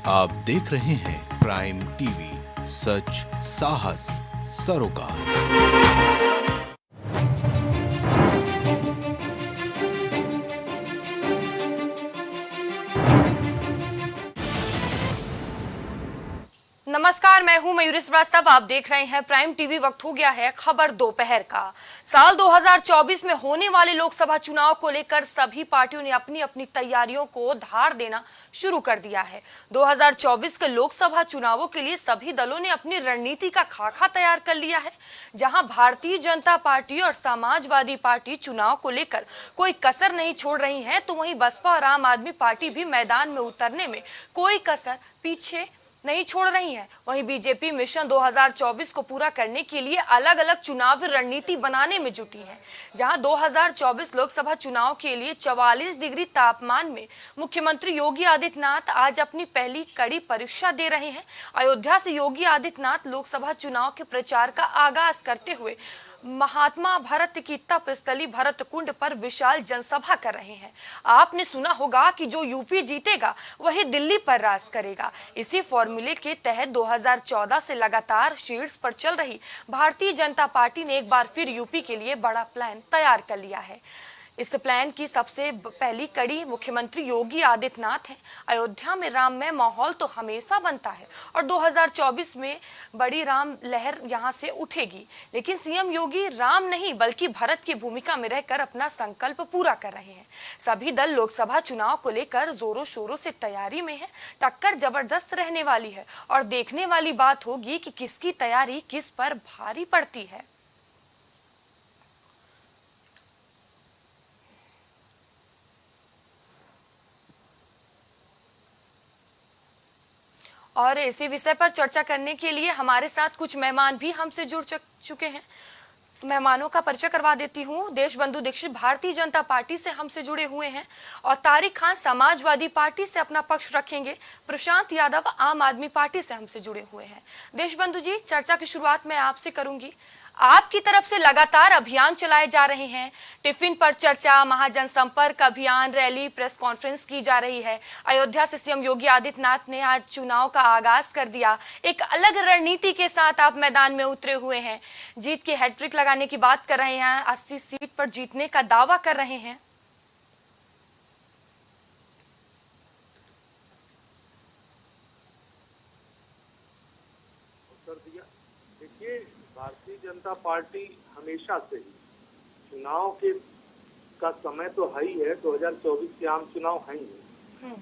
आप देख रहे हैं प्राइम टीवी, सच साहस सरोकार। नमस्कार, मैं हूं मयूरी श्रीवास्तव। आप देख रहे हैं प्राइम टीवी। वक्त हो गया है खबर दोपहर का। साल 2024 में होने वाले लोकसभा चुनाव को लेकर सभी पार्टियों ने अपनी अपनी तैयारियों को धार देना शुरू कर दिया है। 2024 के लोकसभा चुनावों के लिए सभी दलों ने अपनी रणनीति का खाका तैयार कर लिया है। जहां भारतीय जनता पार्टी और समाजवादी पार्टी चुनाव को लेकर कोई कसर नहीं छोड़ रही है, तो वहीं बसपा और आम आदमी पार्टी भी मैदान में उतरने में कोई कसर पीछे नहीं छोड़ रही हैं। वहीं बीजेपी मिशन 2024 को पूरा करने के लिए अलग अलग चुनावी रणनीति बनाने में जुटी है। जहां 2024 लोकसभा चुनाव के लिए 44 डिग्री तापमान में मुख्यमंत्री योगी आदित्यनाथ आज अपनी पहली कड़ी परीक्षा दे रहे हैं। अयोध्या से योगी आदित्यनाथ लोकसभा चुनाव के प्रचार का आगाज करते हुए महात्मा भरत की तपस्थली भरत कुंड पर विशाल जनसभा कर रहे हैं। आपने सुना होगा कि जो यूपी जीतेगा वही दिल्ली पर राज करेगा। इसी फॉर्मूले के तहत 2014 से लगातार शीर्ष पर चल रही भारतीय जनता पार्टी ने एक बार फिर यूपी के लिए बड़ा प्लान तैयार कर लिया है। इस प्लान की सबसे पहली कड़ी मुख्यमंत्री योगी आदित्यनाथ हैं। अयोध्या में राममय माहौल तो हमेशा बनता है और 2024 में बड़ी राम लहर यहां से उठेगी, लेकिन सीएम योगी राम नहीं बल्कि भरत की भूमिका में रहकर अपना संकल्प पूरा कर रहे हैं। सभी दल लोकसभा चुनाव को लेकर जोरों शोरों से तैयारी में है। टक्कर जबरदस्त रहने वाली है और देखने वाली बात होगी कि किसकी तैयारी किस पर भारी पड़ती है। और इसी विषय पर चर्चा करने के लिए हमारे साथ कुछ मेहमान भी हमसे जुड़ चुके हैं। मेहमानों का परिचय करवा देती हूँ। देशबंधु दीक्षित भारतीय जनता पार्टी से हमसे जुड़े हुए हैं और तारिक खान समाजवादी पार्टी से अपना पक्ष रखेंगे। प्रशांत यादव आम आदमी पार्टी से हमसे जुड़े हुए हैं। देशबंधु जी, चर्चा की शुरुआत मैं आपसे करूंगी। आपकी तरफ से लगातार अभियान चलाए जा रहे हैं। टिफिन पर चर्चा, महाजन संपर्क अभियान, रैली, प्रेस कॉन्फ्रेंस की जा रही है। अयोध्या से सीएम योगी आदित्यनाथ ने आज चुनाव का आगाज कर दिया। एक अलग रणनीति के साथ आप मैदान में उतरे हुए हैं। जीत की हैट्रिक लगाने की बात कर रहे हैं। 80 सीट पर जीतने का दावा कर रहे हैं। देखिए, भारतीय जनता पार्टी हमेशा से ही चुनाव के का समय तो है ही है, 2024 के आम चुनाव है ही,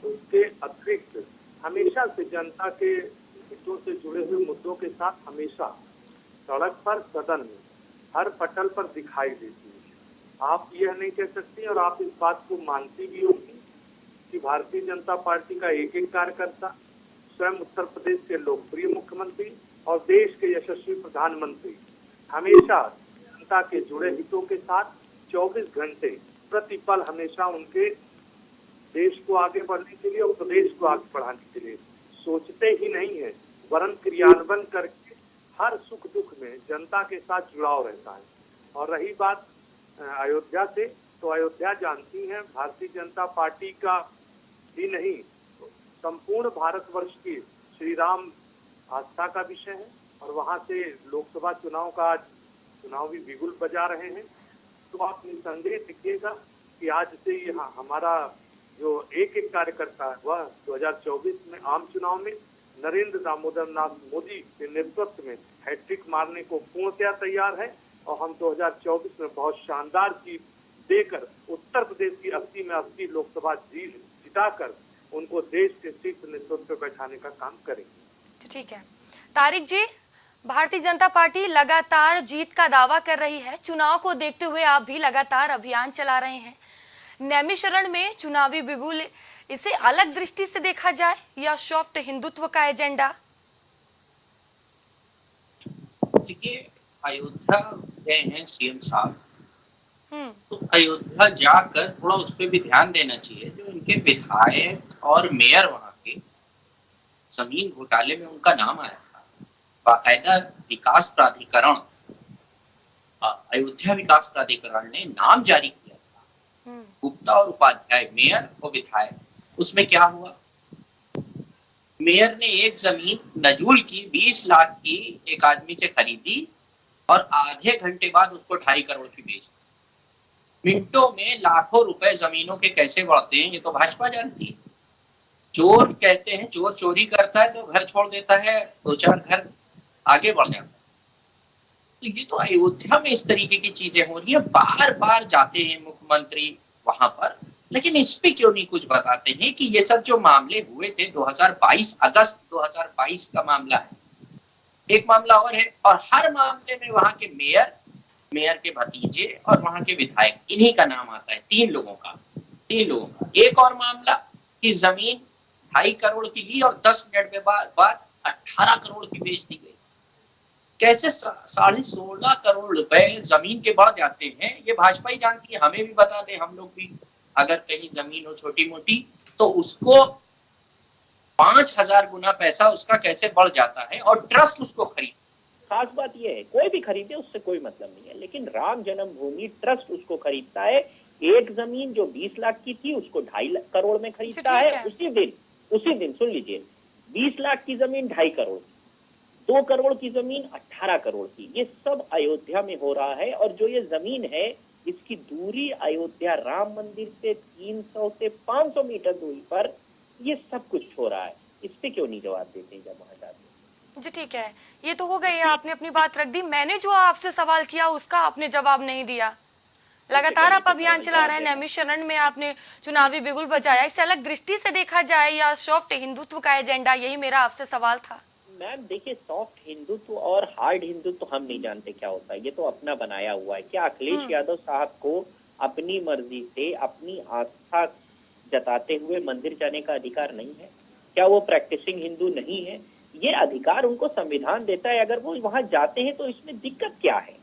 उसके अतिरिक्त हमेशा से जनता के हितों से जुड़े हुए मुद्दों के साथ हमेशा सड़क पर, सदन में, हर पटल पर दिखाई देती है। आप यह नहीं कह सकती और आप इस बात को मानती भी होंगी कि भारतीय जनता पार्टी का एक एक कार्यकर्ता स्वयं उत्तर प्रदेश के लोकप्रिय मुख्यमंत्री और देश के यशस्वी प्रधानमंत्री हमेशा जनता के जुड़े हितों के साथ 24 घंटे प्रतिपल हमेशा उनके देश को आगे बढ़ने के लिए और प्रदेश को आगे बढ़ाने के लिए सोचते ही नहीं है, वरन क्रियान्वयन करके हर सुख दुख में जनता के साथ जुड़ाव रहता है। और रही बात अयोध्या से, तो अयोध्या जानती हैं भारतीय जनता पार्टी का ही नहीं संपूर्ण भारतवर्ष की श्री राम आस्था का विषय है और वहां से लोकसभा चुनाव का आज चुनावी बिगुल बजा रहे हैं। तो आप निसंदेह देखिएगा कि आज से ये हमारा जो एक एक कार्यकर्ता है वह 2024 में आम चुनाव में नरेंद्र दामोदर नाथ मोदी के नेतृत्व में हैट्रिक मारने को पूर्णतया तैयार है और हम 2024 में बहुत शानदार जीत देकर उत्तर प्रदेश की 80 में 80 लोकसभा जिताकर उनको देश के शीर्ष नेतृत्व पर बैठाने का काम करेंगे। ठीक है तारिक जी, भारतीय जनता पार्टी लगातार जीत का दावा कर रही है। चुनाव को देखते हुए आप भी लगातार अभियान चला रहे हैं। नैमिषारण्य में चुनावी बिगुल, इसे अलग दृष्टि से देखा जाए या सॉफ्ट हिंदुत्व का एजेंडा? देखिए, अयोध्या गए हैं सीएम साहब, तो अयोध्या जाकर थोड़ा उस पर भी ध्यान देना चाहिए। जो इनके विधायक और मेयर वहां के जमीन घोटाले में उनका नाम आया था, बाकायदा विकास प्राधिकरण, अयोध्या विकास प्राधिकरण ने नाम जारी किया था गुप्ता और उपाध्याय, मेयर और विधायक। उसमें क्या हुआ? मेयर ने एक जमीन नजूल की 20 लाख की एक आदमी से खरीदी और आधे घंटे बाद उसको 2.5 करोड़ की बेच दी। मिनटों में लाखों रुपए जमीनों के कैसे बढ़ते हैं ये तो भाजपा जानती है। चोर कहते हैं, चोर चोरी करता है तो घर छोड़ देता है, 2-4 घर आगे बढ़ जाता है। तो ये तो अयोध्या में इस तरीके की चीजें हो रही है। बार बार जाते हैं मुख्यमंत्री वहां पर, लेकिन इस पे क्यों नहीं कुछ बताते हैं कि ये सब जो मामले हुए थे 2022 अगस्त 2022 का मामला है, एक मामला और है, और हर मामले में वहां के मेयर, मेयर के भतीजे और वहां के विधायक, इन्हीं का नाम आता है। 3 लोगों का। एक और मामला कि जमीन 2.5 करोड़ की ली और 10 मिनट के बाद 18 करोड़ की बेच दी गई। कैसे 16.5 करोड़ रुपए जमीन के बढ़ जाते हैं ये भाजपा ही जानती है। हमें भी बता दे, हम लोग भी अगर कहीं जमीन हो छोटी मोटी तो उसको 5,000 गुना पैसा उसका कैसे बढ़ जाता है, और ट्रस्ट उसको खरीद। खास बात यह है, कोई भी खरीदे उससे कोई मतलब नहीं है, लेकिन राम जन्मभूमि ट्रस्ट उसको खरीदता है। एक जमीन जो 20 लाख की थी उसको 2.5 करोड़ में खरीदता है। उसी दिन सुन लीजिए, 20 लाख की जमीन 2.5 करोड़, 2 करोड़ की जमीन 18 करोड़ की। ये सब अयोध्या में हो रहा है। और जो ये जमीन है इसकी दूरी अयोध्या राम मंदिर से 300 से 500 मीटर दूरी पर ये सब कुछ हो रहा है। इस पे क्यों नहीं जवाब देते जब वहां जाते? जी ठीक है, ये तो हो गई, आपने अपनी बात रख दी। मैंने जो आपसे सवाल किया उसका आपने जवाब नहीं दिया। लगातार आप अभियान चला रहे हैं, नैमिषारण्य में आपने चुनावी बिगुल बजाया। इसे अलग दृष्टि से देखा जाए या सॉफ्ट हिंदुत्व का एजेंडा, यही मेरा आपसे सवाल था। मैम देखिए, सॉफ्ट हिंदुत्व और हार्ड हिंदुत्व हम नहीं जानते क्या होता है, ये तो अपना बनाया हुआ है। क्या अखिलेश यादव साहब को अपनी मर्जी से अपनी आस्था जताते हुए मंदिर जाने का अधिकार नहीं है? क्या वो प्रैक्टिसिंग हिंदू नहीं है? ये अधिकार उनको संविधान देता है। अगर वो वहां जाते हैं तो इसमें दिक्कत क्या है,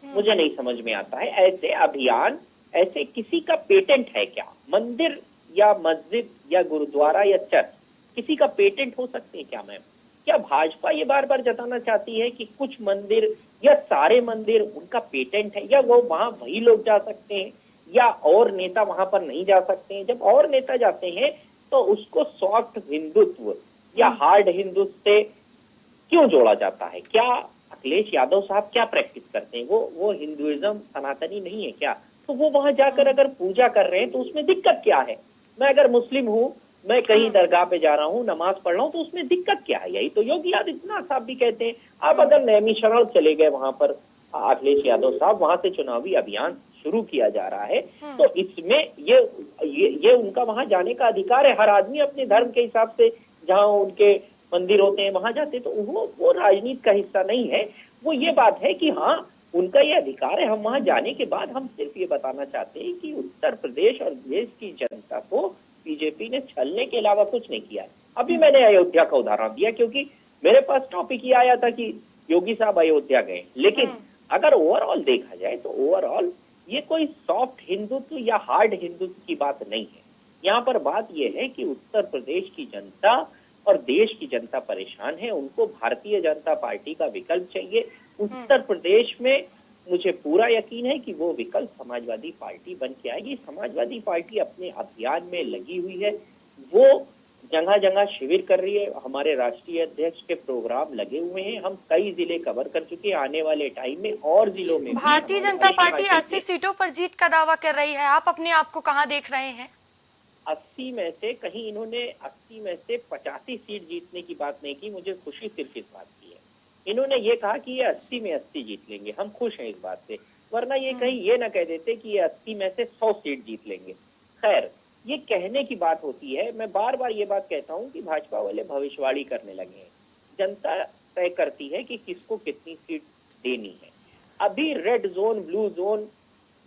मुझे नहीं समझ में आता है। ऐसे अभियान, ऐसे किसी का पेटेंट है क्या? मंदिर या मस्जिद या गुरुद्वारा या चर्च, किसी का पेटेंट हो सकते हैं क्या मैम? क्या भाजपा ये बार बार जताना चाहती है कि कुछ मंदिर या सारे मंदिर उनका पेटेंट है, या वो वहां वही लोग जा सकते हैं या और नेता वहां पर नहीं जा सकते हैं? जब और नेता जाते हैं तो उसको सॉफ्ट हिंदुत्व या हार्ड हिंदुत्व से क्यों जोड़ा जाता है? क्या अखिलेश यादव साहब क्या प्रैक्टिस करते हैं? वो हिंदुइज्म सनातनी नहीं है क्या? तो वो वहां जाकर अगर पूजा कर रहे हैं तो उसमें दिक्कत क्या है? मैं अगर मुस्लिम हूँ, मैं कहीं दरगाह पे जा रहा हूँ, नमाज पढ़ रहा हूँ, तो उसमें दिक्कत क्या है? यही तो योगी आदित्यनाथ साहब भी कहते हैं। आप अगर नैमिषारण्य चले गए वहां पर, अखिलेश यादव साहब वहां से चुनावी अभियान शुरू किया जा रहा है, तो इसमें ये उनका वहां जाने का अधिकार है। हर आदमी अपने धर्म के हिसाब से जहाँ उनके मंदिर होते हैं वहां जाते, तो वो राजनीति का हिस्सा नहीं है। वो ये बात है कि हाँ उनका ये अधिकार है। हम वहां जाने के बाद हम सिर्फ ये बताना चाहते हैं कि उत्तर प्रदेश और देश की जनता को बीजेपी ने छलने के अलावा कुछ नहीं किया है। अभी मैंने अयोध्या का उदाहरण दिया क्योंकि मेरे पास टॉपिक ये आया था कि योगी साहब अयोध्या गए, लेकिन अगर ओवरऑल देखा जाए तो ओवरऑल ये कोई सॉफ्ट हिंदुत्व या हार्ड हिंदुत्व की बात नहीं है। यहाँ पर बात यह है कि उत्तर प्रदेश की जनता और देश की जनता परेशान है, उनको भारतीय जनता पार्टी का विकल्प चाहिए। उत्तर प्रदेश में मुझे पूरा यकीन है कि वो विकल्प समाजवादी पार्टी बन के आएगी। समाजवादी पार्टी अपने अभियान में लगी हुई है, वो जगह जगह शिविर कर रही है। हमारे राष्ट्रीय अध्यक्ष के प्रोग्राम लगे हुए हैं, हम कई जिले कवर कर चुके हैं। आने वाले टाइम में और जिलों में भारतीय जनता पार्टी 80 सीटों पर जीत का दावा कर रही है, आप अपने आप को कहां देख रहे हैं? 80 में से कहीं इन्होंने 80 में से 85 सीट जीतने की बात नहीं की। मुझे खुशी सिर्फ इस बात की है, इन्होंने ये कहा कि ये 80 में 80 जीत लेंगे, हम खुश हैं इस बात से। वरना ये कहीं ये ना कह देते कि ये 80 में से 100 सीट जीत लेंगे। खैर, ये कहने की बात होती है। मैं बार बार ये बात कहता हूँ कि भाजपा वाले भविष्यवाणी करने लगे हैं। जनता तय करती है कि किसको कितनी सीट देनी है। अभी red zone, blue zone,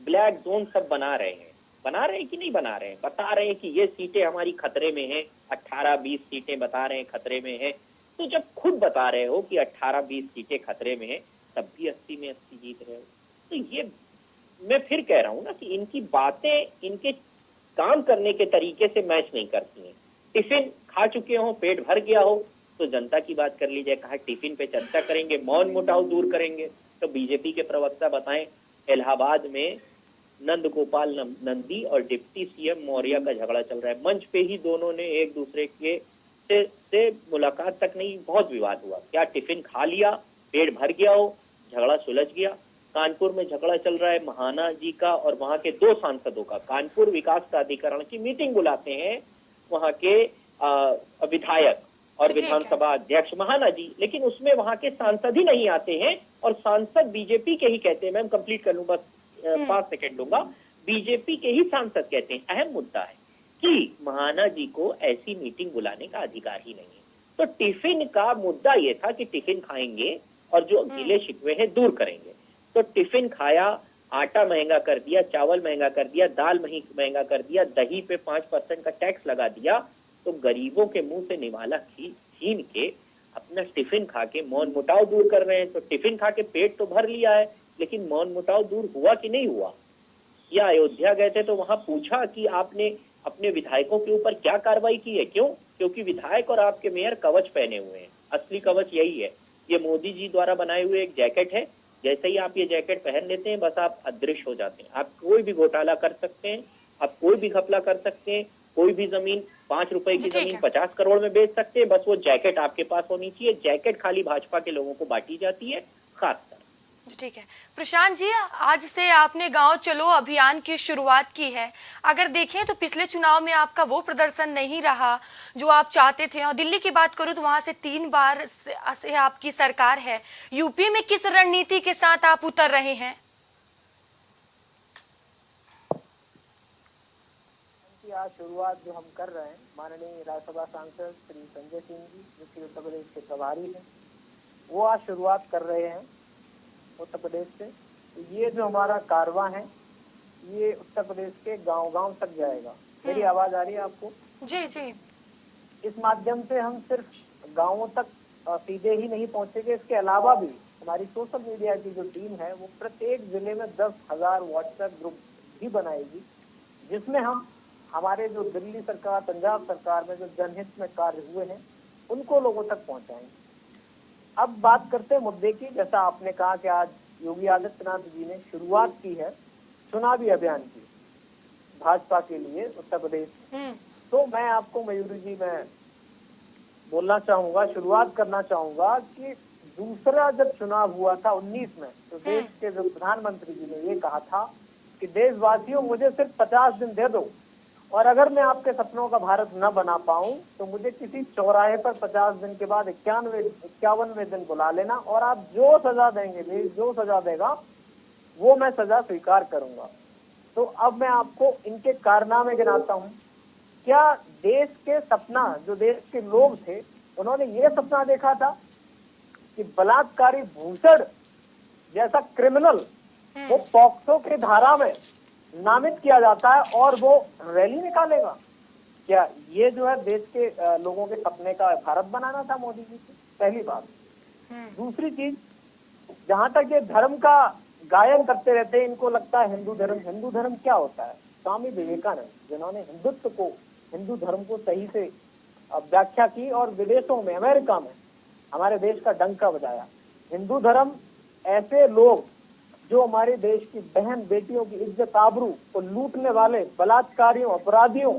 black zone सब बना रहे हैं कि नहीं बना रहे हैं? बता रहे हैं कि ये सीटें हमारी खतरे में हैं, 18-20 सीटें बता रहे हैं खतरे में है। तो जब खुद बता रहे हो कि 18-20 सीटें खतरे में है, तब भी 80 में 80 जीत रहे हो, तो ये मैं फिर कह रहा हूँ ना कि इनकी बातें इनके काम करने के तरीके से मैच नहीं करती हैं। टिफिन खा चुके हो, पेट भर गया हो, तो जनता की बात कर लीजिए। कहा टिफिन पे चर्चा करेंगे, मौन मुटाव दूर करेंगे। तो बीजेपी के प्रवक्ता बताएं, इलाहाबाद में नंद गोपाल नंदी और डिप्टी सीएम मौर्य का झगड़ा चल रहा है। मंच पे ही दोनों ने एक दूसरे के से मुलाकात तक नहीं, बहुत विवाद हुआ। क्या टिफिन खा लिया, पेट भर गया हो, झगड़ा सुलझ गया। कानपुर में झगड़ा चल रहा है महाना जी का और वहां के 2 सांसदों का। कानपुर विकास प्राधिकरण की मीटिंग बुलाते हैं वहां के विधायक और विधानसभा अध्यक्ष महाना जी, लेकिन उसमें वहां के सांसद ही नहीं आते हैं और सांसद बीजेपी के ही कहते हैं। मैं कंप्लीट कर लूं, बस 5 सेकंड दूंगा। बीजेपी के ही सांसद कहते हैं, अहम मुद्दा है कि महाना जी को ऐसी मीटिंग बुलाने का अधिकार ही नहीं है। तो टिफिन का मुद्दा ये था कि टिफिन खाएंगे और जो गिले शिकवे हैं दूर करेंगे। तो टिफिन खाया, आटा महंगा कर दिया, चावल महंगा कर दिया, दाल महंगा कर दिया, दही पे 5% का टैक्स लगा दिया। तो गरीबों के मुंह से निवाला छीन के अपना टिफिन खा के मौन मुटाव दूर कर रहे हैं। तो टिफिन खा के पेट तो भर लिया है, लेकिन मौन मुटाव दूर हुआ कि नहीं हुआ? या अयोध्या गए थे तो वहां पूछा कि आपने अपने विधायकों के ऊपर क्या कार्रवाई की है? क्यों? क्योंकि विधायक और आपके मेयर कवच पहने हुए हैं। असली कवच यही है। ये मोदी जी द्वारा बनाए हुए एक जैकेट है। जैसे ही आप ये जैकेट पहन लेते हैं, बस आप अदृश्य हो जाते हैं। आप कोई भी घोटाला कर सकते हैं, आप कोई भी घपला कर सकते हैं, कोई भी जमीन 5 रुपए की जमीन 50 करोड़ में बेच सकते हैं। बस वो जैकेट आपके पास होनी चाहिए। जैकेट खाली भाजपा के लोगों को बांटी जाती है, खासकर। ठीक है प्रशांत जी, आज से आपने गांव चलो अभियान की शुरुआत की है। अगर देखें तो पिछले चुनाव में आपका वो प्रदर्शन नहीं रहा जो आप चाहते थे, और दिल्ली की बात करूं तो वहां से 3 बार से आपकी सरकार है। यूपी में किस रणनीति के साथ आप उतर रहे हैं? आज शुरुआत जो हम कर रहे हैं, माननीय राज्यसभा सांसद श्री संजय सिंह जी जो कि उत्तर प्रदेश के प्रभारी हैं, वो आज शुरुआत कर रहे हैं उत्तर प्रदेश से। तो ये जो हमारा कारवां है, ये उत्तर प्रदेश के गांव-गांव तक जाएगा। मेरी आवाज आ रही है आपको? जी जी। इस माध्यम से हम सिर्फ गांवों तक सीधे ही नहीं पहुंचेंगे, इसके अलावा भी हमारी सोशल मीडिया की जो टीम है वो प्रत्येक जिले में 10,000 व्हाट्सएप ग्रुप भी बनाएगी, जिसमें हम हमारे जो दिल्ली सरकार, पंजाब सरकार में जो जनहित में कार्य हुए हैं उनको लोगों तक पहुंचाएंगे। अब बात करते हैं मुद्दे की। जैसा आपने कहा कि आज योगी आदित्यनाथ जी ने शुरुआत की है चुनावी अभियान की भाजपा के लिए उत्तर प्रदेश में, तो मैं आपको मयूरी जी मैं बोलना चाहूंगा, शुरुआत करना चाहूंगा कि दूसरा जब चुनाव हुआ था 19 में, तो देश के जो प्रधानमंत्री जी ने ये कहा था कि देशवासियों मुझे सिर्फ 50 दिन दे दो, और अगर मैं आपके सपनों का भारत न बना पाऊं तो मुझे किसी चौराहे पर 50 दिन के बाद 51वें दिन बुला लेना, और आप जो सजा देंगे, देश जो सजा देगा वो मैं सजा स्वीकार करूंगा। तो अब मैं आपको इनके कारनामे गिनाता हूं। क्या देश के सपना, जो देश के लोग थे, उन्होंने ये सपना देखा था कि बलात्कारी भूषण जैसा क्रिमिनल वो पॉक्सो की धारा में नामित किया जाता है और वो रैली निकालेगा? क्या ये जो है देश के लोगों के सपने का भारत बनाना था मोदी जी की? पहली बात। दूसरी चीज, जहां तक ये धर्म का गायन करते रहते हैं, इनको लगता है हिंदू धर्म क्या होता है? स्वामी विवेकानंद, जिन्होंने हिंदुत्व को, हिंदू धर्म को सही से व्याख्या की और विदेशों में, अमेरिका में हमारे देश का डंका बजाया। हिंदू धर्म ऐसे लोग जो हमारे देश की बहन बेटियों की इज्जत आबरू को लूटने वाले बलात्कारियों, अपराधियों,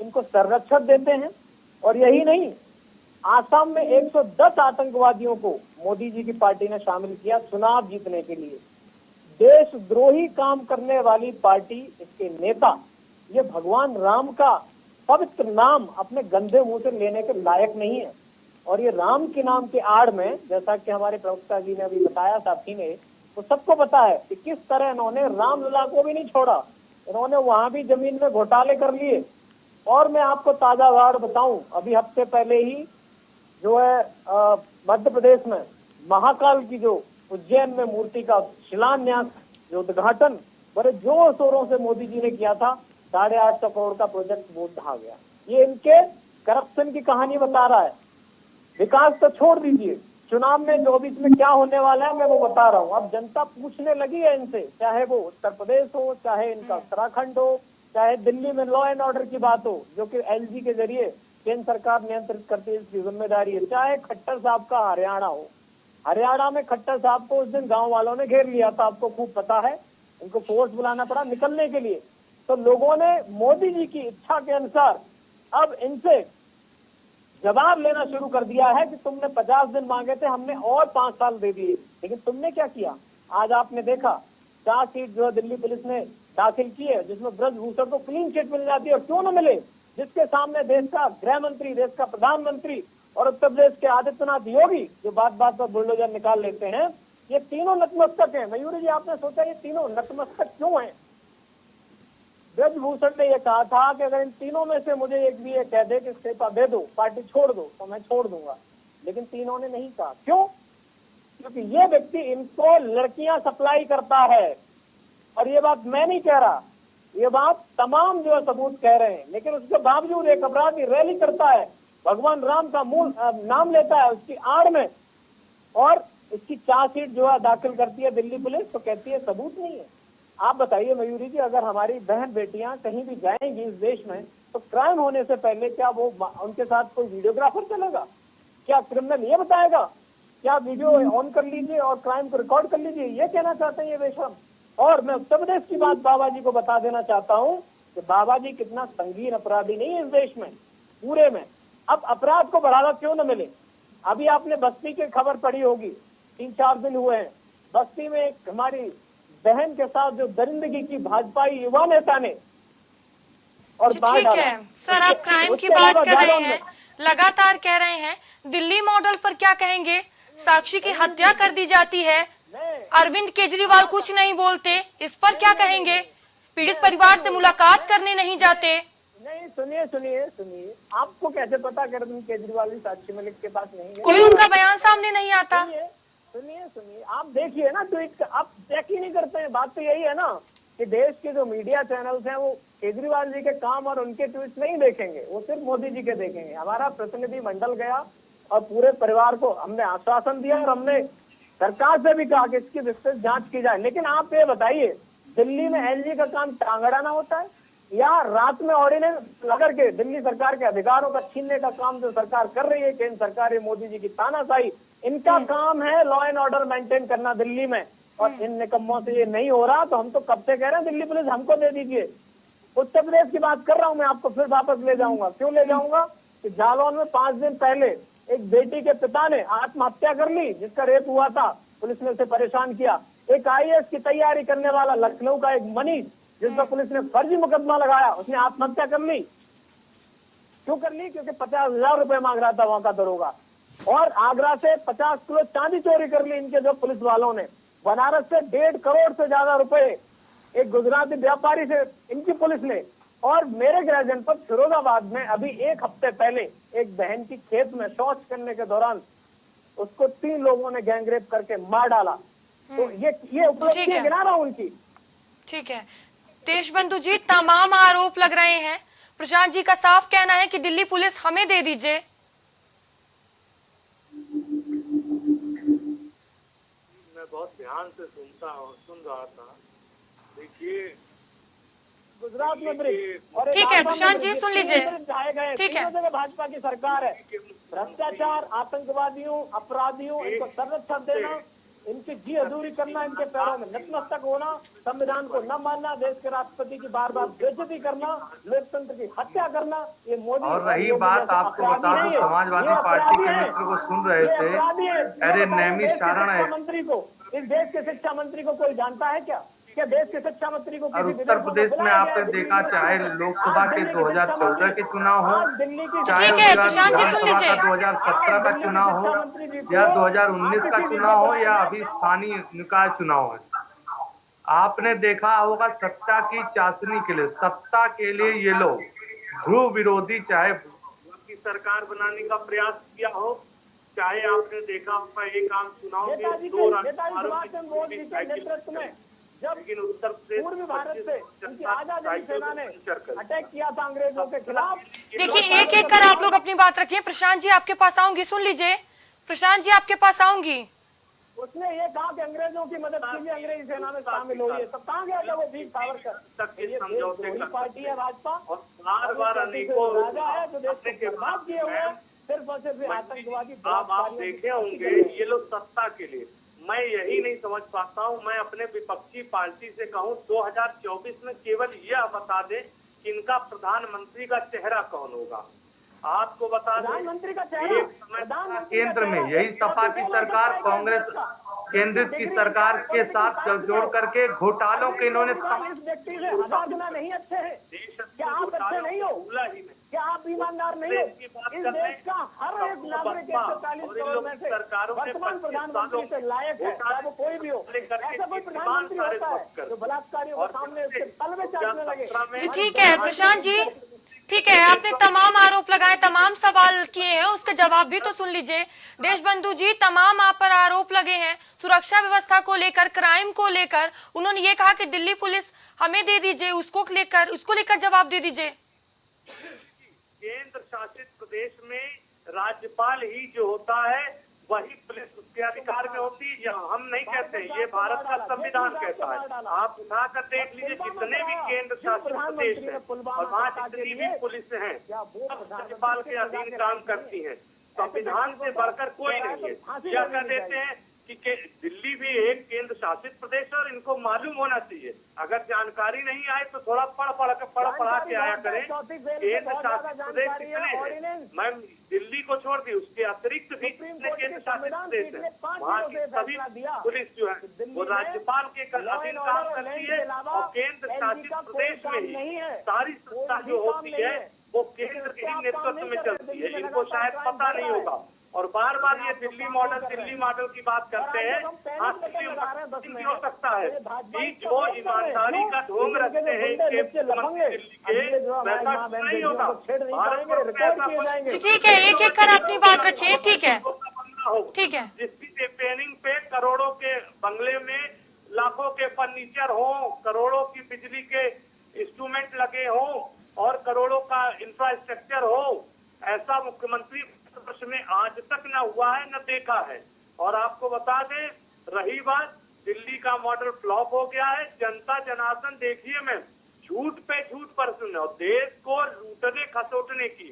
इनको संरक्षण देते हैं। और यही नहीं, आसाम में 110 आतंकवादियों को मोदी जी की पार्टी ने शामिल किया चुनाव जीतने के लिए। देशद्रोही काम करने वाली पार्टी, इसके नेता, ये भगवान राम का पवित्र नाम अपने गंदे मुंह से लेने के लायक नहीं है। और ये राम के नाम के आड़ में, जैसा कि हमारे प्रवक्ता जी ने अभी बताया, साथी ने, तो सबको पता है कि किस तरह इन्होंने रामलला को भी नहीं छोड़ा। इन्होंने वहां भी जमीन में घोटाले कर लिए। और मैं आपको ताजा वार बताऊं, अभी हफ्ते पहले ही जो है मध्य प्रदेश में महाकाल की जो उज्जैन में मूर्ति का शिलान्यास, जो उद्घाटन बड़े जोर शोरों से मोदी जी ने किया था, 850 करोड़ का प्रोजेक्ट वो ढहा गया। ये इनके करप्शन की कहानी बता रहा है। विकास तो छोड़ दीजिए, चुनाव में 24 में क्या होने वाला है मैं वो बता रहा हूँ। अब जनता पूछने लगी है इनसे, चाहे वो उत्तर प्रदेश हो, चाहे इनका उत्तराखंड हो, चाहे दिल्ली में लॉ एंड ऑर्डर की बात हो, जो कि एलजी के जरिए केंद्र सरकार नियंत्रित करती है, इसकी जिम्मेदारी है, चाहे खट्टर साहब का हरियाणा हो। हरियाणा में खट्टर साहब को उस दिन गाँव वालों ने घेर लिया था, आपको खूब पता है। उनको फोर्स बुलाना पड़ा निकलने के लिए। तो लोगों ने मोदी जी की इच्छा के अनुसार अब इनसे जवाब लेना शुरू कर दिया है कि तुमने 50 दिन मांगे थे, हमने और 5 साल दे दिए। लेकिन तुमने क्या किया? आज आपने देखा चार्जशीट जो है दिल्ली पुलिस ने दाखिल की है, जिसमें ब्रजभूषण को क्लीन चिट मिल जाती है। और क्यों न मिले, जिसके सामने देश का गृह मंत्री, देश का प्रधानमंत्री और उत्तर प्रदेश के आदित्यनाथ योगी जो बात बात पर बुलडोजर निकाल लेते हैं, ये तीनों नतमस्तक हैं। मयूरी जी, आपने सोचा ये तीनों नतमस्तक क्यों हैं? ब्रजभूषण ने यह कहा था कि अगर इन तीनों में से मुझे एक भी ये कह दे कि इस्तीफा दे दो, पार्टी छोड़ दो, तो मैं छोड़ दूंगा। लेकिन तीनों ने नहीं कहा। क्यों? क्योंकि ये व्यक्ति इनको लड़कियां सप्लाई करता है। और ये बात मैं नहीं कह रहा, ये बात तमाम जो सबूत कह रहे हैं। लेकिन उसके बावजूद एक अपराधी रैली करता है, भगवान राम का मूल नाम लेता है उसकी आड़ में, और इसकी चार्जशीट जो है दाखिल करती है दिल्ली पुलिस, तो कहती है सबूत नहीं है। आप बताइए मयूरी जी, अगर हमारी बहन बेटियां कहीं भी जाएंगी इस देश में, तो क्राइम होने से पहले क्या वो उनके साथ कोई वीडियोग्राफर चलेगा? क्या क्रिमिनल ये बताएगा क्या वीडियो ऑन कर लीजिए और क्राइम को रिकॉर्ड कर लीजिए? ये कहना चाहते हैं ये बेशरम। और मैं उत्तर प्रदेश की बात बाबा जी को बता देना चाहता हूँ कि बाबा जी कितना संगीन अपराधी नहीं है इस देश में, पूरे में। अब अपराध को बढ़ावा क्यों न मिले? अभी आपने बस्ती की खबर पढ़ी होगी, 3-4 दिन हुए हैं, बस्ती में एक हमारी बहन के साथ जो दरिंदगी की भाजपाई युवा नेता ने और ठीक है सर, आप क्राइम की बात कर रहे हैं, लगातार कह रहे हैं, दिल्ली मॉडल पर क्या कहेंगे? साक्षी की हत्या कर दी जाती है, अरविंद केजरीवाल कुछ नहीं बोलते, इस पर क्या कहेंगे? पीड़ित परिवार से मुलाकात करने नहीं जाते। नहीं, सुनिए सुनिए सुनिए, आपको कैसे पता कि अरविंद केजरीवाल साक्षी मलिक के पास नहीं है? कोई उनका बयान सामने नहीं आता। सुनिए सुनिए, आप देखिए ना ट्वीट, आप चेक ही नहीं करते हैं। बात तो यही है ना कि देश के जो मीडिया चैनल्स हैं वो केजरीवाल जी के काम और उनके ट्वीट नहीं देखेंगे, वो सिर्फ मोदी जी के देखेंगे। हमारा प्रतिनिधि मंडल गया और पूरे परिवार को हमने आश्वासन दिया और हमने सरकार से भी कहा कि इसकी विस्तृत जांच की जाए। लेकिन आप ये बताइए, दिल्ली में एलजी का काम टांगड़ाना होता है, या रात में ऑर्डिनेंस लगा के दिल्ली सरकार के अधिकारों का छीनने का काम जो सरकार कर रही है, केंद्र सरकार, मोदी जी की तानाशाही, इनका काम है लॉ एंड ऑर्डर मेंटेन करना दिल्ली में। और इन निकम्मों से ये नहीं हो रहा, तो हम तो कब से कह रहे हैं दिल्ली पुलिस हमको दे दीजिए। उत्तर प्रदेश की बात कर रहा हूं मैं, आपको फिर वापस ले जाऊंगा। क्यों ले जाऊंगा? कि जालौन में 5 दिन पहले एक बेटी के पिता ने आत्महत्या कर ली, जिसका रेप हुआ था, पुलिस ने उसे परेशान किया। एक आईएएस की तैयारी करने वाला लखनऊ का एक मनीष, जिस पर पुलिस ने फर्जी मुकदमा लगाया, उसने आत्महत्या कर ली। क्यों कर ली? क्योंकि 50,000 रुपए मांग रहा था वहां का दरोगा। और आगरा से 50 किलो चांदी चोरी कर ली इनके जो पुलिस वालों ने। बनारस से 1.5 करोड़ से ज्यादा रुपए एक गुजराती व्यापारी से इनकी पुलिस ने। और मेरे गृह जनपद फिरोजाबाद में अभी 1 हफ्ते पहले एक बहन की खेत में शौच करने के दौरान उसको 3 लोगों ने गैंगरेप करके मार डाला। तो ये उपलब्धि गिना रहा हूं उनकी। ठीक है देशबंधु जी, तमाम आरोप लग रहे हैं। प्रशांत जी का साफ कहना है कि दिल्ली पुलिस हमें दे दीजिए। मैं बहुत ध्यान से सुन रहा था। देखिए गुजरात में ब्रिज, ठीक है प्रशांत जी सुन लीजिए, ठीक है। भाजपा की सरकार है। भ्रष्टाचार, आतंकवादियों, अपराधियों, इनको संरक्षण देना, इनकी जी हजूरी करना, इनके पैरों में नतमस्तक होना, संविधान को न मानना, देश के राष्ट्रपति की बार बार बेइज्जती करना, लोकतंत्र की हत्या करना, ये मोदी। और रही बात, आपको बता दो, समाजवादी पार्टी के मित्र को सुन रहे थे, अरे नैमिष चारण है मंत्री को, इस देश के शिक्षा मंत्री को कोई जानता है क्या? क्या देश के शिक्षा मंत्री को? और उत्तर प्रदेश में आपने देखा, चाहे लोकसभा के 2014 के चुनाव हो, चाहे 2017 का चुनाव हो, या 2019 का चुनाव हो, या अभी स्थानीय निकाय चुनाव है, आपने देखा होगा सत्ता की चाशनी के लिए, सत्ता के लिए ये लोग ध्रुव विरोधी, चाहे की सरकार बनाने का प्रयास किया हो, चाहे आपने देखा होगा एक आम चुनाव में 2 जब उत्तर प्रदेश पूर्वी भारत से उनकी आजादी सेना ने अटैक किया था अंग्रेजों के खिलाफ। देखिए एक एक कर आप लोग अपनी बात रखिए। प्रशांत जी आपके पास आऊंगी, सुन लीजिए। प्रशांत जी आपके पास आऊंगी। उसने ये कहा कि अंग्रेजों की मदद के लिए अंग्रेजी सेना में शामिल हुई है, तब कहाँ गया था वो वीर सावरकर? समझौते की पार्टी है भाजपा, और बार अनेकों राजा है जो देश को बर्बाद किए हुए हैं, सिर्फ और सिर्फ आतंकवादी। आप देखे होंगे ये लोग सत्ता के लिए, मैं यही नहीं समझ पाता हूं। मैं अपने विपक्षी पार्टी से कहूं 2024 में केवल यह बता दे कि इनका प्रधानमंत्री का चेहरा कौन होगा। आपको बता दें, प्रधानमंत्री का चेहरा, एक समय प्रधानमंत्री का केंद्र में चेहरा, यही सपा की सरकार, कांग्रेस केंद्र की सरकार के साथ जोड़ करके घोटालों के इन्होंने इस व्यक्ति से 1000 गुना नहीं अच्छे हैं। क्या आप अच्छे नहीं हो? भूला ही नहीं। क्या आप ईमानदार नहीं हो? इस देश का हर एक नागरिक 140 करोड़ में से वर्तमान प्रधानमंत्री से लायक है, चाहे वो कोई भी हो। ऐसा कोई प्रधानमंत्री होता है जो बलात्कारियों के सामने उसके तलवे चाटने लगे? जी ठीक है प्रशांत जी, ठीक है, आपने तमाम आरोप लगाए, तमाम सवाल किए हैं, उसके जवाब भी तो सुन लीजिए। देशबंधु जी, तमाम आप पर आरोप लगे हैं सुरक्षा व्यवस्था को लेकर, क्राइम को लेकर। उन्होंने ये कहा कि दिल्ली पुलिस हमें दे दीजिए, उसको लेकर जवाब दे दीजिए। केंद्र शासित प्रदेश में राज्यपाल ही जो होता है वही पुलिस उसके अधिकार में होती है। यहाँ हम नहीं कहते, ये भारत का संविधान कहता है। आप उठा कर देख लीजिए जितने भी केंद्र शासित प्रदेश हैं और वहाँ जितनी भी पुलिस हैं सब राज्यपाल के अधीन काम करती हैं। संविधान से बढ़कर कोई नहीं है। यह कह देते हैं कि दिल्ली भी एक केंद्र शासित प्रदेश है और इनको मालूम होना चाहिए। अगर जानकारी नहीं आए तो थोड़ा पढ़ा के आया करें। केंद्र शासित प्रदेश कितने हैं? मैं दिल्ली को छोड़ दी, उसके अतिरिक्त भी कितने केंद्र शासित प्रदेश है। वहाँ की सभी पुलिस जो है वो राज्यपाल के अधीन काम करती है और केंद्र शासित प्रदेश में ही सारी सत्ता जो होती है वो केंद्र के ही नेतृत्व में चलती है। इनको शायद पता नहीं होगा और बार बार ये दिल्ली मॉडल की बात करते हैं। हाँ, दिल्ली हो सकता है कि जो ईमानदारी का ढोंग रखते हैं इनके मुख्यमंत्री दिल्ली के, वैसा नहीं होगा। जी ठीक है, एक एक कर अपनी बात रखिए। ठीक है, ठीक है। जिसकी ट्रेनिंग पे करोड़ों के बंगले में लाखों के फर्नीचर हो, करोड़ों की बिजली के इंस्ट्रूमेंट लगे हो और करोड़ों का इंफ्रास्ट्रक्चर हो, ऐसा मुख्यमंत्री वर्ष में आज तक न हुआ है न देखा है। और आपको बता दें, रही बात दिल्ली का मॉडल फ्लॉप हो गया है। जनता जनार्दन देखिए, मैं झूठ पे झूठ बरसने और देश को लूटने खसोटने की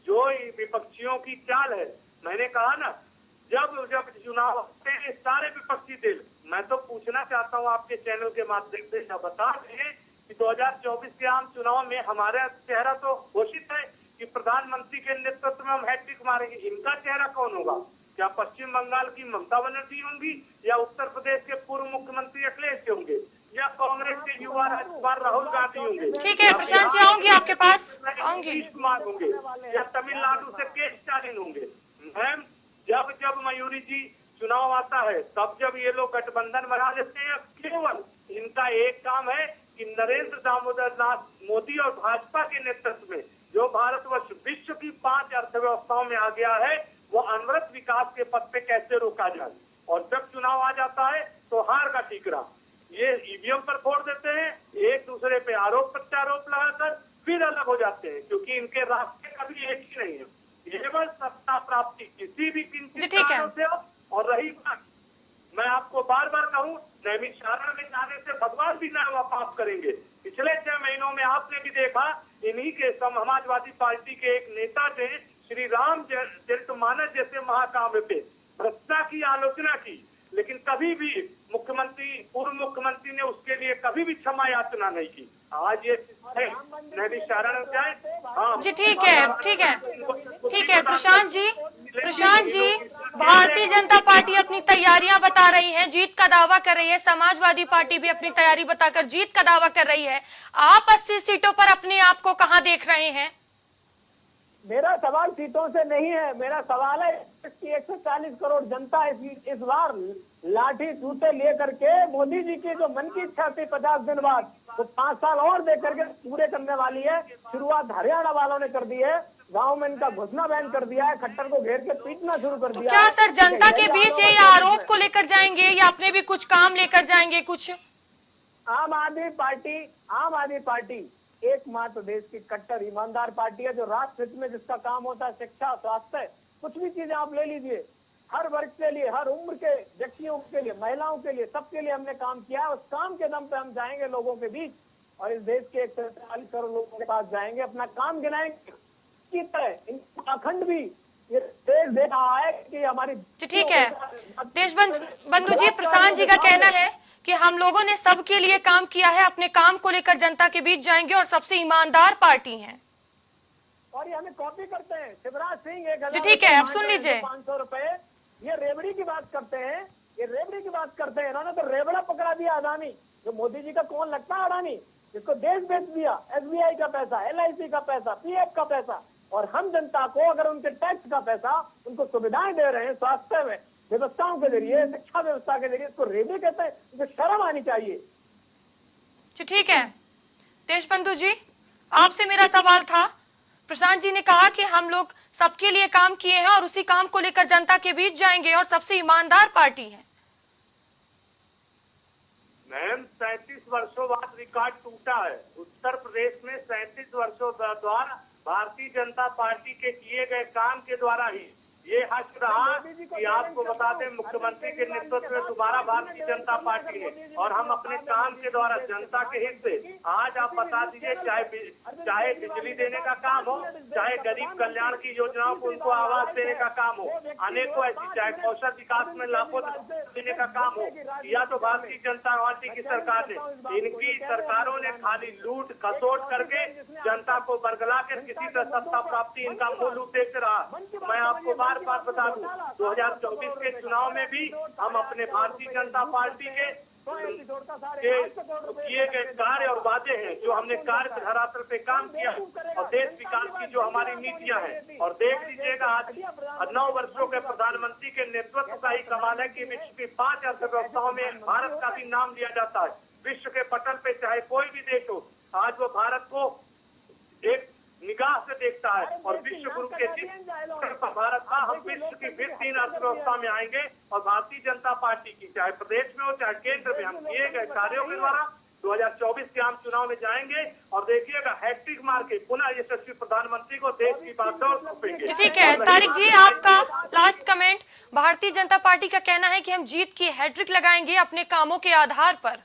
जो विपक्षियों की चाल है। मैंने कहा ना, जब चुनाव होते हैं सारे विपक्षी दल, मैं तो पूछना चाहता हूँ आपके चैनल के माध्यम से बता दें कि 2024 के आम चुनाव में हमारा चेहरा तो घोषित है कि प्रधानमंत्री के नेतृत्व में हम हैट्रिक मारेंगे। इनका चेहरा कौन होगा? क्या पश्चिम बंगाल की ममता बनर्जी होंगी या उत्तर प्रदेश के पूर्व मुख्यमंत्री अखिलेश होंगे या कांग्रेस के युवा राज्यपाल राहुल गांधी होंगे? ठीक है प्रशांत जी, आऊंगी आपके पास, आऊंगी। कुमार होंगे या तमिलनाडु से के स्टालिन होंगे? मैम, जब मयूरी जी चुनाव आता है तब जब ये लोग गठबंधन बना लेते हैं, केवल इनका एक काम है कि नरेंद्र दामोदर दास मोदी और भाजपा के नेतृत्व में जो भारतवर्ष विश्व की 5 अर्थव्यवस्थाओं में आ गया है वो अनवरत विकास के पथ पे कैसे रोका जाए। और जब चुनाव आ जाता है तो हार का ठीकरा ये ईवीएम पर फोड़ देते हैं, एक दूसरे पे आरोप प्रत्यारोप लगाकर फिर अलग हो जाते हैं, क्योंकि इनके रास्ते कभी एक ही नहीं है। ये बस सत्ता प्राप्ति किसी भी किंचित कारणों से हो। और रही बात, मैं आपको बार बार कहूँ, नैमिषारण्य में जाने से भगवान भी ना पाप करेंगे। पिछले 6 महीनों में आपने भी देखा, इन्हीं के समाजवादी पार्टी के एक नेता ने श्री राम चरितमानस जैसे महाकाव्य पे भ्रष्टा की आलोचना की, लेकिन कभी भी पूर्व मुख्यमंत्री ने उसके लिए कभी भी क्षमा याचना नहीं की। आज ये नैमिषारण्य जाए। हाँ जी ठीक है प्रशांत जी, भारतीय जनता पार्टी अपनी तैयारियां बता रही है, जीत का दावा कर रही है। समाजवादी पार्टी भी अपनी तैयारी बताकर जीत का दावा कर रही है। आप 80 सीटों पर अपने आप को कहां देख रहे हैं? मेरा सवाल सीटों से नहीं है, मेरा सवाल है कि 140 करोड़ जनता इस बार लाठी जूते लेकर के मोदी जी की जो मन की इच्छा थी 50 दिन बाद वो 5 साल और दे करके पूरे करने वाली है। शुरुआत हरियाणा वालों ने कर दी है, गांव में इनका घुसना बैन कर दिया है, खट्टर को घेर के पीटना शुरू कर दिया। क्या सर जनता के बीच ये आरोप को लेकर जाएंगे या अपने भी कुछ काम लेकर जाएंगे? कुछ आम आदमी पार्टी एकमात्र देश की कट्टर ईमानदार पार्टी है जो राष्ट्र हित में जिसका काम होता है शिक्षा, स्वास्थ्य, कुछ भी चीजें आप ले लीजिए, हर वर्ग के लिए, हर उम्र के व्यक्तियों के लिए, महिलाओं के लिए, सबके लिए हमने काम किया है। उस काम के दम पे हम जाएंगे लोगों के बीच और इस देश के 140 करोड़ लोगों के पास जाएंगे, अपना काम गिनाएंगे। अखंड भी ये देश दे रहा है कि हमारी। ठीक है देशबंधु जी, प्रशांत जी का कहना है कि हम लोगों ने सबके लिए काम किया है, अपने काम को लेकर जनता के बीच जाएंगे और सबसे ईमानदार पार्टी है। और ये हमें कॉपी करते हैं। शिवराज सिंह 1,000 जी ठीक है, अब सुन लीजिए। 500 रुपए, ये रेवड़ी की बात करते हैं, ये रेवड़ी की बात करते हैं। इन्होंने तो रेवड़ा पकड़ा दिया अडानी, जो मोदी जी का कौन लगता है अडानी, जिसको देश बेच दिया। SBI का पैसा, LIC का पैसा, PF का पैसा, और हम जनता को अगर उनके टैक्स का पैसा, उनको सुविधाएं दे रहे हैं स्वास्थ्य में व्यवस्थाओं के जरिए, शिक्षा व्यवस्था के जरिए, इसको रेवड़ी कहते हैं। इनको शर्म आनी चाहिए। जी ठीक है देशबंधु जी, आपसे मेरा सवाल था। प्रशांत जी ने कहा कि हम लोग सबके लिए काम किए हैं और उसी काम को लेकर जनता के बीच जाएंगे और सबसे ईमानदार पार्टी है। मैम 37 वर्षों बाद रिकॉर्ड टूटा है। उत्तर प्रदेश में 37 वर्षों द्वारा भारतीय जनता पार्टी के किए गए काम के द्वारा ही ये हक रहा कि आपको बता दें, मुख्यमंत्री के नेतृत्व में दोबारा भारतीय जनता पार्टी ने, और हम अपने काम के द्वारा जनता के हित से आज आप बता दीजिए, चाहे बिजली देने का काम हो, चाहे गरीब कल्याण की योजनाओं को उनको आवाज देने का काम हो, अनेकों ऐसी, चाहे कौशल विकास में लाखों देने का काम हो, या तो भारतीय जनता पार्टी की सरकार ने, इनकी सरकारों ने खाली लूट खसोट करके जनता को बरगला कर किसी तरह सत्ता प्राप्ति इनका मूल उद्देश्य रहा। मैं आपको बार बता दूं, 2024 के चुनाव में भी हम अपने भारतीय जनता पार्टी के किए गए कार्य और वादे हैं, जो हमने कार्य धरातल पे काम किया और देश विकास की जो हमारी नीतियां हैं, और देख लीजिएगा आज 9 वर्षों के प्रधानमंत्री के नेतृत्व का ही कमाल है कि विश्व की 5 अर्थव्यवस्थाओं में भारत का भी नाम लिया जाता है। विश्व के पटल पे चाहे कोई भी देश हो, आज वो भारत को एक निगाह से देखता है, और विश्व गुरु के भारत का हम विश्व की फिर 3 अर्थव्यवस्था में आएंगे। और भारतीय जनता पार्टी की चाहे प्रदेश में हो चाहे केंद्र में, हम किए गए कार्यों के द्वारा 2024 के आम चुनाव में जाएंगे और देखिएगा हैट्रिक मार के पुनः यशस्वी प्रधानमंत्री को देश की बागडोर सौंपेंगे। ठीक है तारिक जी, आपका last comment. Bharatiya Janata party का कहना है कि हम जीत की हैट्रिक लगाएंगे अपने कामों के आधार पर।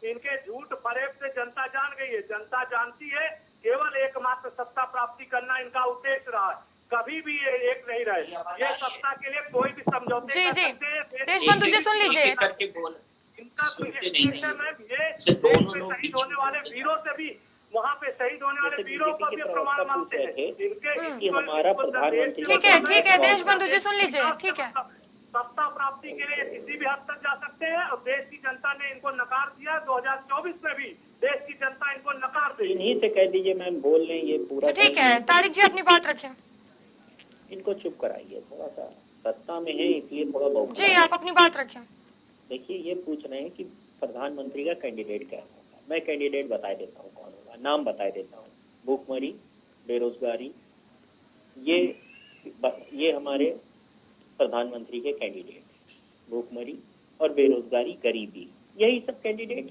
इनके झूठ फरेब से जनता जान गई है। जनता जानती है केवल एकमात्र सत्ता प्राप्ति करना इनका उद्देश्य रहा है, कभी भी ये एक नहीं रहे। ये सत्ता के लिए कोई भी समझौते जी कर जी सकते हैं। देशबंधु जी सुन लीजिए। करके बोल इनका सुनते नहीं ये है। दोनों लोग शहीद होने वाले वीरों से भी, वहाँ पे शहीद होने वाले वीरों का भी प्रमाण मानते हैं। कि हमारा प्रधानमंत्री, ठीक है देशबंधु जी सुन लीजिए। ठीक है, सत्ता प्राप्ति के लिए किसी भी हद तक जा सकते हैं, और देश की जनता ने इनको नकार दिया। 2024 में भी देश की जनता इनको नकार देगी। इन्हीं से कह दीजिए मैम, बोल लें ये पूरा। ठीक है तारिक जी अपनी बात रखें। इनको चुप कराइए, थोड़ा सा सत्ता में है इसलिए थोड़ा बहुत। जी आप अपनी बात रखें। देखिए ये पूछ रहे हैं कि प्रधानमंत्री का कैंडिडेट क्या होगा। मैं कैंडिडेट बता देता हूँ कौन होगा, नाम बता देता हूँ। भूखमरी, बेरोजगारी, ये हमारे प्रधानमंत्री के कैंडिडेट। भूखमरी और बेरोजगारी, गरीबी, यही सब कैंडिडेट।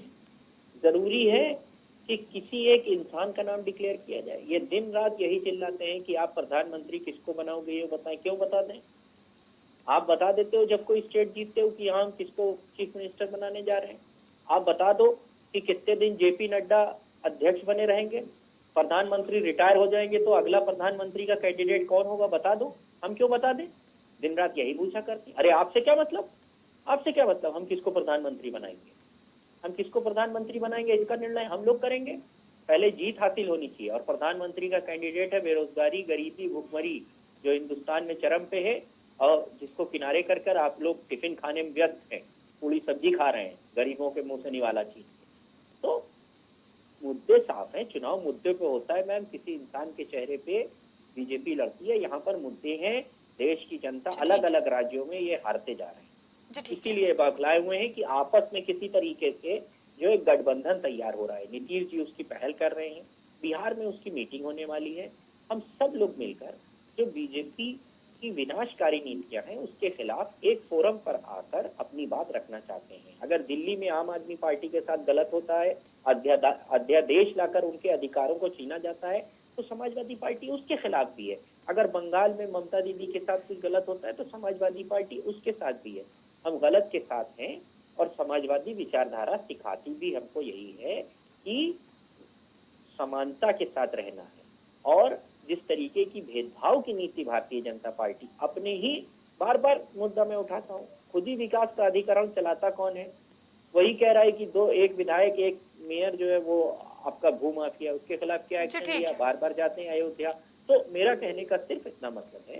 जरूरी है कि किसी एक इंसान का नाम डिक्लेयर किया जाए। ये दिन रात यही चिल्लाते हैं कि आप प्रधानमंत्री किसको बनाओगे, ये बताएं। क्यों बता दें? आप बता देते हो जब कोई स्टेट जीतते हो कि यहाँ हम किसको चीफ मिनिस्टर बनाने जा रहे हैं। आप बता दो कि कितने दिन जेपी नड्डा अध्यक्ष बने रहेंगे, प्रधानमंत्री रिटायर हो जाएंगे तो अगला प्रधानमंत्री का कैंडिडेट कौन होगा, बता दो। हम क्यों बता दें? दिन रात यही पूछा करते। अरे आपसे क्या मतलब, आपसे क्या मतलब हम किसको प्रधानमंत्री बनाएंगे? हम किसको प्रधानमंत्री बनाएंगे इसका निर्णय हम लोग करेंगे। पहले जीत हासिल होनी चाहिए। और प्रधानमंत्री का कैंडिडेट है बेरोजगारी, गरीबी, भुखमरी, जो हिंदुस्तान में चरम पे है, और जिसको किनारे कर कर आप लोग टिफिन खाने में व्यस्त हैं, पूरी सब्जी खा रहे हैं, गरीबों के मुंह से निवाला चीज। तो मुद्दे साफ हैं, चुनाव मुद्दे पे होता है मैम, किसी इंसान के चेहरे पे बीजेपी लड़ती है। यहाँ पर मुद्दे हैं, देश की जनता अलग अलग राज्यों में ये हारते जा रहे हैं, इसीलिए बौखलाए हुए हैं कि आपस में किसी तरीके से जो एक गठबंधन तैयार हो रहा है। नीतीश जी उसकी पहल कर रहे हैं, बिहार में उसकी मीटिंग होने वाली है। हम सब लोग मिलकर जो बीजेपी की विनाशकारी नीतियां हैं उसके खिलाफ एक फोरम पर आकर अपनी बात रखना चाहते हैं। अगर दिल्ली में आम आदमी पार्टी के साथ गलत होता है, अध्यादेश लाकर उनके अधिकारों को छीना जाता है, तो समाजवादी पार्टी उसके खिलाफ भी है। अगर बंगाल में ममता दीदी के साथ कुछ गलत होता है तो समाजवादी पार्टी उसके साथ भी है। हम गलत के साथ हैं, और समाजवादी विचारधारा सिखाती भी हमको यही है कि समानता के साथ रहना है। और जिस तरीके की भेदभाव की नीति भारतीय जनता पार्टी अपने ही, बार बार मुद्दा मैं उठाता हूँ, खुद ही विकास प्राधिकरण चलाता कौन है? वही कह रहा है कि एक विधायक एक मेयर जो है वो आपका भू माफिया, उसके खिलाफ क्या एक्शन लिया? बार बार जाते हैं अयोध्या, तो मेरा कहने का सिर्फ इतना मतलब है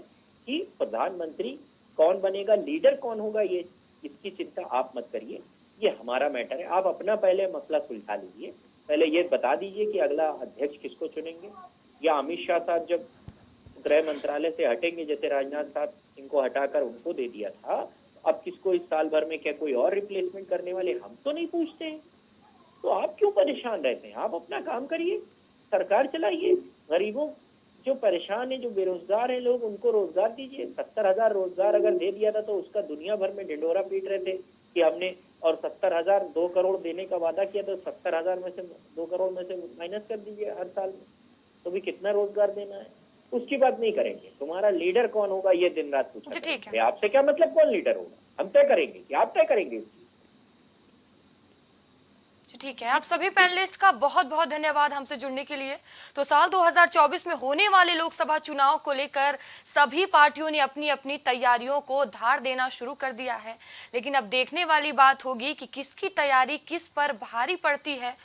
कि प्रधानमंत्री कौन बनेगा, लीडर कौन होगा, ये इसकी चिंता आप मत करिए, ये हमारा मैटर है। आप अपना पहले मसला सुलझा लीजिए, पहले ये बता दीजिए कि अगला अध्यक्ष किसको चुनेंगे, या अमित शाह साहब जब गृह मंत्रालय से हटेंगे, जैसे राजनाथ साहब इनको हटाकर उनको दे दिया था, अब किसको इस साल भर में क्या कोई और रिप्लेसमेंट करने वाले, हम तो नहीं पूछते हैं। तो आप क्यों परेशान रहते हैं? आप अपना काम करिए, सरकार चलाइए, गरीबों जो परेशान है, जो बेरोजगार हैं लोग, उनको रोजगार दीजिए। 70,000 रोजगार अगर दे दिया था तो उसका दुनिया भर में ढिंडोरा पीट रहे थे कि हमने, और 70,000 2 करोड़ देने का वादा किया, तो 70,000 में से 2 करोड़ में से माइनस कर दीजिए हर साल में, तो भी कितना रोजगार देना है, उसकी बात नहीं करेंगे। तुम्हारा लीडर कौन होगा ये दिन रात पूछा जी, ठीक है। करेंगे। आपसे क्या मतलब कौन लीडर होगा, हम तय करेंगे कि आप तय करेंगे? ठीक है, आप सभी पैनलिस्ट का बहुत बहुत धन्यवाद हमसे जुड़ने के लिए। तो साल 2024 में होने वाले लोकसभा चुनाव को लेकर सभी पार्टियों ने अपनी अपनी तैयारियों को धार देना शुरू कर दिया है, लेकिन अब देखने वाली बात होगी कि किसकी तैयारी किस पर भारी पड़ती है।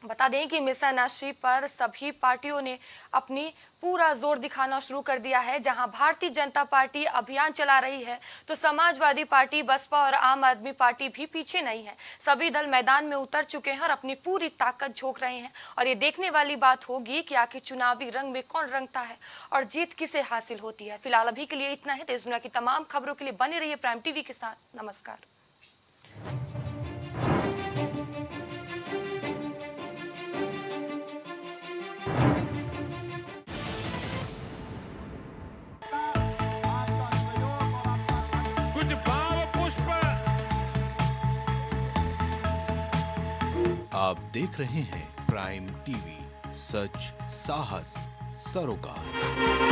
बता दें कि मिशन नशे पर सभी पार्टियों ने अपनी पूरा जोर दिखाना शुरू कर दिया है। जहां भारतीय जनता पार्टी अभियान चला रही है तो समाजवादी पार्टी, बसपा और आम आदमी पार्टी भी पीछे नहीं है। सभी दल मैदान में उतर चुके हैं और अपनी पूरी ताकत झोंक रहे हैं, और ये देखने वाली बात होगी कि आखिर चुनावी रंग में कौन रंगता है और जीत किसे हासिल होती है। फिलहाल अभी के लिए इतना है। देश दुनिया की तमाम खबरों के लिए बने रहिए प्राइम टीवी के साथ। नमस्कार। आप देख रहे हैं प्राइम टीवी, सच साहस सरोकार।